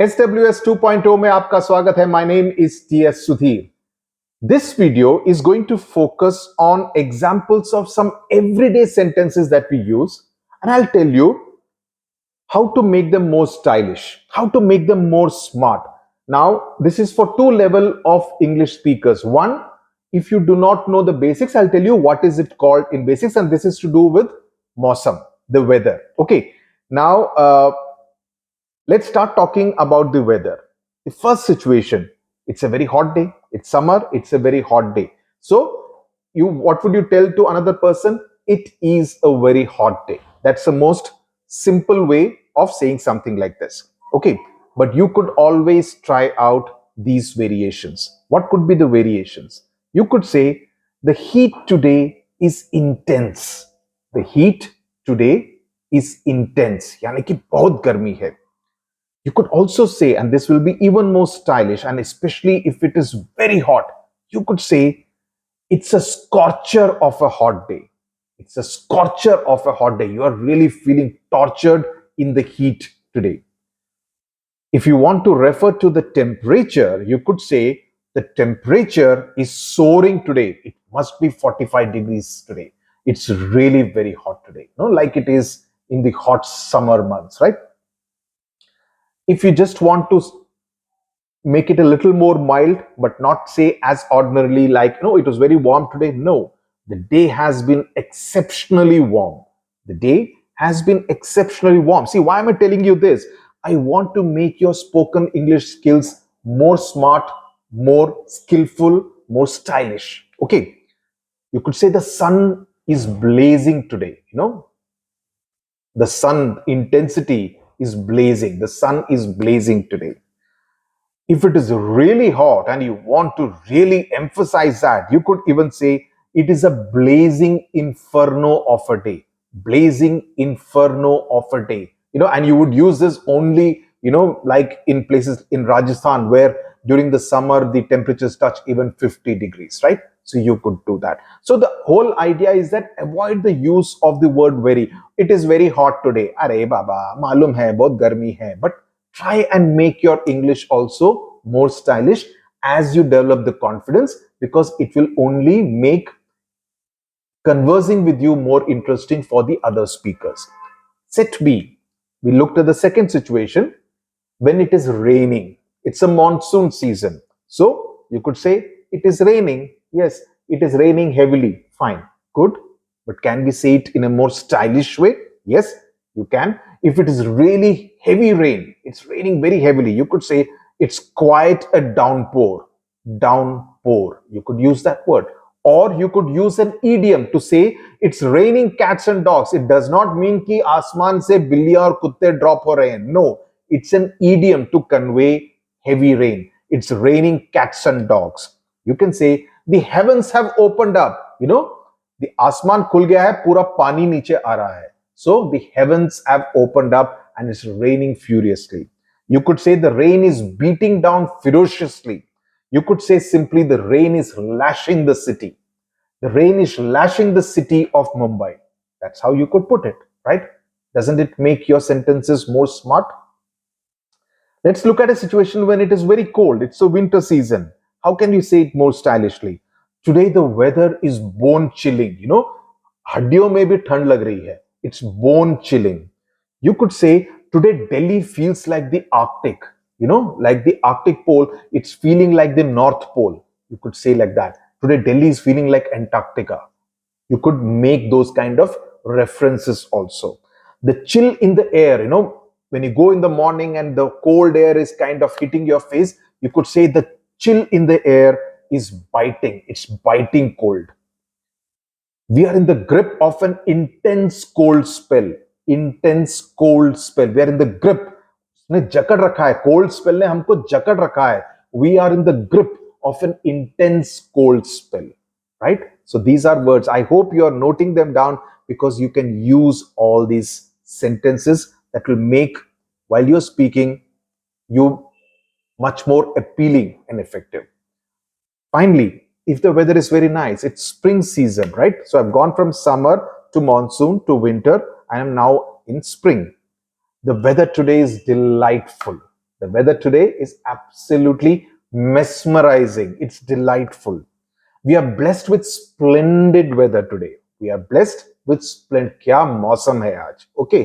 SWS 2.0 में आपका स्वागत है. My name is S Sudhir. This video is going to focus on examples of some everyday sentences that we use, and I'll tell you how to make them more stylish, how to make them more smart. Now, this is for two level of English speakers. One, if you do not know the basics, I'll tell you what is it called in basics, and this is to do with Mausam, the weather. Okay. Now, let's start talking about the weather. The first situation, it's a very hot day. It's summer, it's a very hot day. So, what would you tell to another person? It is a very hot day. That's the most simple way of saying something like this. Okay, but you could always try out these variations. What could be the variations? You could say, the heat today is intense. The heat today is intense. यानी कि बहुत गर्मी है. You could also say, and this will be even more stylish, and especially if it is very hot, you could say, it's a scorcher of a hot day. It's a scorcher of a hot day. You are really feeling tortured in the heat today. If you want to refer to the temperature, you could say, the temperature is soaring today. It must be 45 degrees today. It's really very hot today. No, like it is in the hot summer months, right? If you just want to make it a little more mild, but not say as ordinarily like, no, it was very warm today. No, the day has been exceptionally warm. The day has been exceptionally warm. See, why am I telling you this? I want to make your spoken English skills more smart, more skillful, more stylish. Okay. You could say the sun is blazing today. The sun intensity is blazing. The sun is blazing today. If it is really hot and you want to really emphasize that, you could even say it is a blazing inferno of a day. Blazing inferno of a day. And you would use this only, like in places in Rajasthan where during the summer the temperatures touch even 50 degrees, right? So you could do that. So the whole idea is that avoid the use of the word very. It is very hot today. Arey baba, malum hai, bahut garmi hai. But try and make your English also more stylish as you develop the confidence, because it will only make conversing with you more interesting for the other speakers. Set B. We looked at the second situation when it is raining. It's a monsoon season. So you could say it is raining. Yes, it is raining heavily. Fine. Good. But can we say it in a more stylish way? Yes, you can. If it is really heavy rain, it's raining very heavily, you could say it's quite a downpour. Downpour. You could use that word. Or you could use an idiom to say it's raining cats and dogs. It does not mean कि आसमान से बिल्लियां और कुत्ते drop हो रहे हैं. No, it's an idiom to convey heavy rain. It's raining cats and dogs. You can say the heavens have opened up. The आसमान खुल गया है, पूरा पानी नीचे आ रहा है. So the heavens have opened up and it's raining furiously. You could say the rain is beating down ferociously. You could say simply the rain is lashing the city. The rain is lashing the city of Mumbai. That's how you could put it, right? Doesn't it make your sentences more smart? Let's look at a situation when it is very cold. It's a winter season. How can you say it more stylishly? Today the weather is bone chilling. हड्डियों में भी ठंड लग रही है. It's bone chilling. You could say today Delhi feels like the Arctic. Like the Arctic pole, it's feeling like the North Pole. You could say like that. Today Delhi is feeling like Antarctica. You could make those kind of references also. The chill in the air, when you go in the morning and the cold air is kind of hitting your face, you could say the chill in the air is biting. It's biting cold. We are in the grip of an intense cold spell. Intense cold spell. We are in the grip. उसने जकड़ रखा है. Cold spell ने हमको जकड़ रखा है. We are in the grip of an intense cold spell. Right? So these are words. I hope you are noting them down, because you can use all these sentences that will make, while you're speaking, you much more appealing and effective. Finally, if the weather is very nice, it's spring season, right? So I've gone from summer to monsoon to winter. I am now in spring. The weather today is delightful. The weather today is absolutely mesmerizing. It's delightful. We are blessed with splendid weather today. We are blessed with splendid. क्या मौसम है आज? Okay.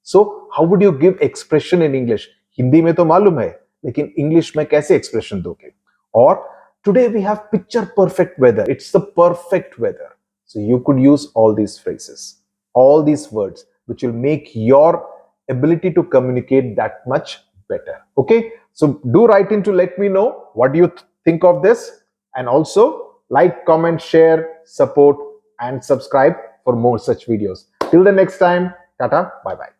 So how would you give expression in English? Hindi में तो मालूम है, लेकिन English में कैसे expression दोगे? Or today we have picture perfect weather. It's the perfect weather. So you could use all these phrases, all these words, which will make your ability to communicate that much better. Okay. So do write in to let me know what do you think of this, and also like, comment, share, support, and subscribe for more such videos. Till the next time, tata, bye bye.